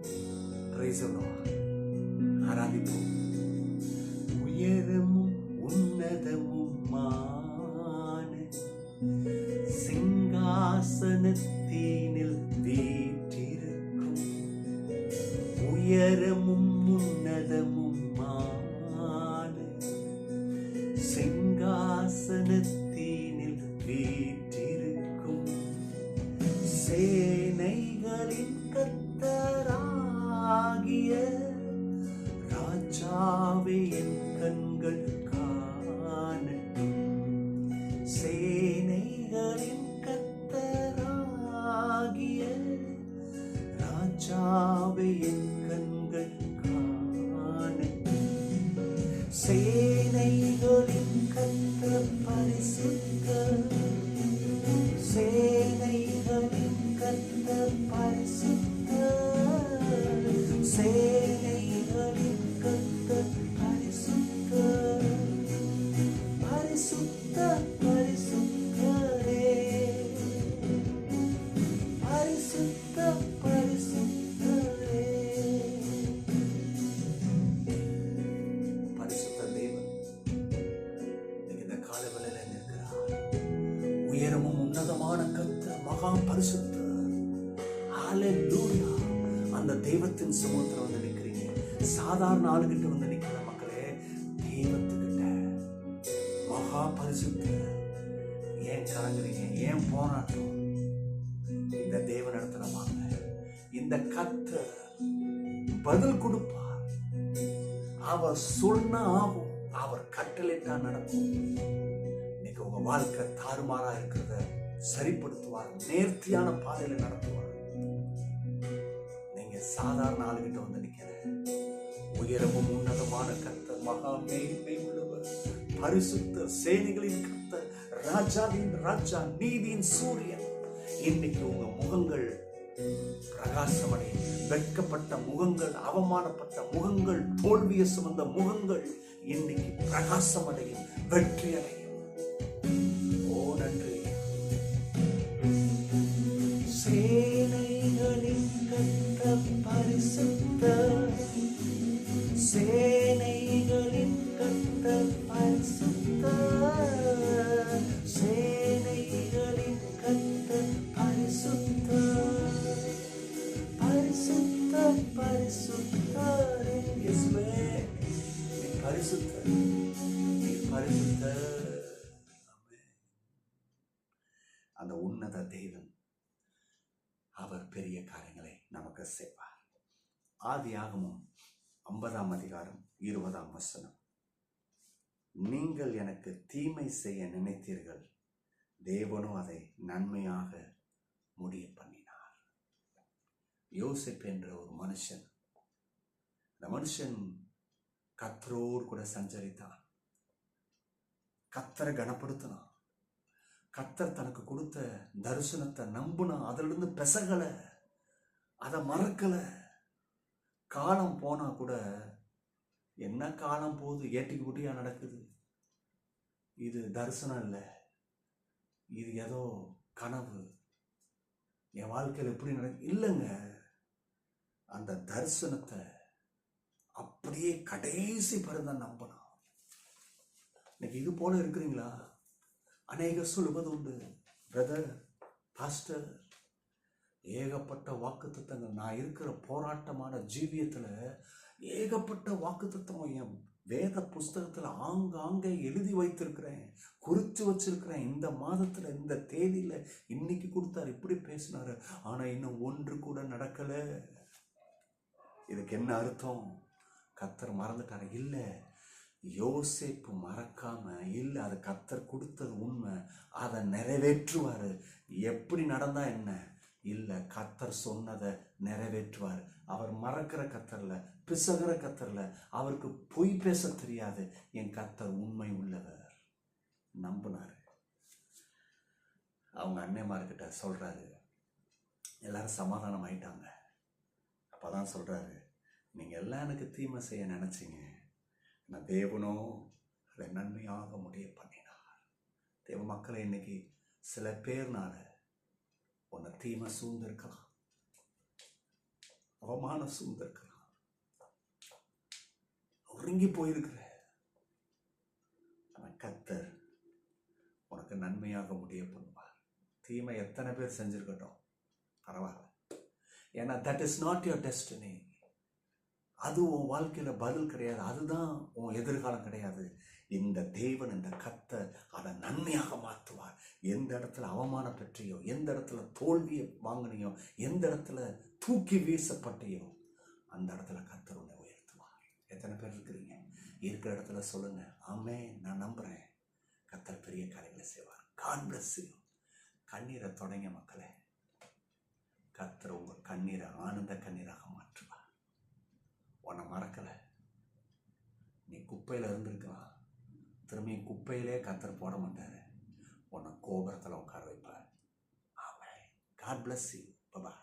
Praise the Lord. ஆராதிப்போம். உயரமும் உன்னதமுமான சிங்காசனத்தினில் வீற்றிருக்கும் உயரமும் உன்னதமுமான சிங்காசனத்தினில் வீற்றிருக்கும் சேனைகளின் கர்த்தராகிய ராஜாவே என் கண்கள் காணட்டும். சேனைகளின் கர்த்தராகிய ராஜாவே என் கண்கள் காணட்டும். சேனைகளின் கர்த்தர் பரிசுத்தர், சேனைகளின் கர்த்தர் பரிசுத்தர், சேனைகளின் கர்த்தர் பரிசுத்தர், பரிசுத்தர் பரிசுத்தரே, பரிசுத்தர் பரிசுத்தரே. பரிசுத்த தேவன் இந்த காலவெளியில இருக்கிறார். உயரமும் உன்னதமான கர்த்தர் மகா பரிசுத்தர். ஹல்லேலூயா. அந்த தெய்வத்தின் சமூகத்தில் வந்து நிற்கிறீங்க. சாதாரண ஆளுகிட்ட வந்து நிற்கிற மக்களே, தெய்வத்துக்கிட்ட மகா பரிசுத்தர். ஏன் கலங்குறீங்க? ஏன் போராட்டம்? இந்த தேவன் இடத்துல வாங்க. இந்த கர்த்தர் பதில் கொடுப்பார். அவர் சொன்னா ஆகும், அவர் கட்டளையிட்டா நடக்கும். இன்னைக்கு உங்க வாழ்க்கை தாறுமாறா இருக்கிறத சரிப்படுத்துவார், நேர்த்தியான பாதையில நடத்துவார். நீங்க சாதாரண ஆளுகிட்ட வந்து நிக்கிற உயரமும் உன்னதமான கர்த்தர், மகா மேன்மை உள்ளவர், பரிசுத்த சேனைகளின் கர்த்தர், ராஜாவின் ராஜா, நீதியின் சூரியன். இன்னைக்கு உங்க முகங்கள் பிரகாசமடையும். வெட்கப்பட்ட முகங்கள், அவமானப்பட்ட முகங்கள், தோல்வியை சுமந்த முகங்கள் இன்னைக்கு பிரகாசமடையும், வெற்றி அடையும். ஓ நன்றி. சேனைகளின் கர்த்தர் பரிசுத்தர், சேனைகளின் கர்த்தர் பரிசுத்தர், சேனைகளின் கர்த்தர் பரிசுத்தர், பரிசுத்தர் பரிசுத்தரே. இயேசுவே நீ பரிசுத்தர், நீ பரிசுத்தர். அந்த உன்னத தேவன் அவர் பெரிய காரியங்களை நமக்கு செய்வார். ஆதியாகமம் 50ஆம் அதிகாரம் 20ஆம் வசனம். நீங்கள் எனக்கு தீமை செய்ய நினைத்தீர்கள், தேவனோ அதை நன்மையாக முடிய பண்ணினார். யோசேப்பு என்ற ஒரு மனுஷன், இந்த மனுஷன் கர்த்தரோடு கூட சஞ்சரித்தான், கர்த்தரை கனப்படுத்தினான், கர்த்தர் தனக்கு கொடுத்த தரிசனத்தை நம்புனான், அதிலிருந்து பெசகல, அதை மறக்கல. காலம் போனா கூட என்ன காலம் போகுது, ஏட்டிக்கு குட்டியா நடக்குது, இது தரிசனம் இல்லை, இது ஏதோ கனவு, என் வாழ்க்கையில் எப்படி நடக்கு இல்லைங்க. அந்த தரிசனத்தை அப்படியே கடைசி பருந்தான் நம்பினான். இன்னைக்கு இது போல இருக்கிறீங்களா? அநேக சொல்லுவது உண்டு, பிரதர், பாஸ்டர், ஏகப்பட்ட வாக்குத்தத்தங்கள். நான் இருக்கிற போராட்டமான ஜீவியத்துல ஏகப்பட்ட வாக்குத்தத்தம் என் வேத புஸ்தகத்துல ஆங்காங்கே எழுதி வைத்திருக்கிறேன், குறித்து வச்சிருக்கிறேன். இந்த மாதத்துல, இந்த தேதியில இன்னைக்கு கொடுத்தாரு, இப்படி பேசினாரு, ஆனா இன்னும் ஒன்று கூட நடக்கல. இதுக்கு என்ன அர்த்தம்? கர்த்தர் மறந்துட்டாரு? இல்ல, யோசேப்பு மறக்காம இல்ல, அது கர்த்தர் கொடுத்தது உண்மை, அதை நிறைவேற்றுவாரு. எப்படி நடந்தா என்ன? இல்ல, கர்த்தர் சொன்னதை நிறைவேற்றுவார். அவர் மறக்கிற கர்த்தர்ல, பிசகுற கர்த்தர்ல, அவருக்கு பொய் பேச தெரியாது. என் கர்த்தர் உண்மை உள்ளவர். நம்பினாரு. அவங்க அன்னைமார்கிட்ட சொல்றாரு, எல்லாரும் சமாதானம் ஆயிட்டாங்க. அப்பதான் சொல்றாரு, நீங்க எல்லாம் எனக்கு தீமை செய்ய நினைச்சீங்க, நான் தேவனோ அதை நன்மையாக முடிய பண்ணினார். தேவ மக்களை, இன்னைக்கு சில பேர்னால உன்னை தீமை சூழ்ந்திருக்கலாம். அவமானம் சூழ்ந்திருக்கலாம், ஒருங்கி போயிருக்கிற, ஆனா கர்த்தர் உனக்கு நன்மையாக முடிய பண்ணுவார். தீமை எத்தனை பேர் செஞ்சிருக்கட்டும் பரவாயில்ல, ஏன்னா that is not your destiny. அது உன் வாழ்க்கையில பதில் கிடையாது, அதுதான் உன் எதிர்காலம் கிடையாது. இந்த தேவன், இந்த கர்த்தர் அதை நன்மையாக மாற்றுவார். எந்த இடத்துல அவமானம் பெற்றியோ, எந்த இடத்துல தோல்வியை வாங்கினியோ, எந்த இடத்துல தூக்கி வீசப்பட்டியோ, அந்த இடத்துல கர்த்தர் உன்னை உயர்த்துவார். எத்தனை பேர் இருக்கிறீங்க? இருக்கிற இடத்துல சொல்லுங்க, ஆமே, நான் நம்புறேன் கர்த்தர் பெரிய காரியங்களை செய்வார். God bless you. கண்ணீரை தொடங்க மக்களே. கர்த்தர் உங்க கண்ணீரை ஆனந்த கண்ணீராக மாற்றுவார். உன்னை மறக்கல. நீ குப்பையில இருந்திருக்கலாம், திரும்பி குப்பையிலே கர்த்தர் போட மாட்டாரு, உன்னை கோபுரத்தில் உட்கார வைப்பார். Amen. God bless you. By.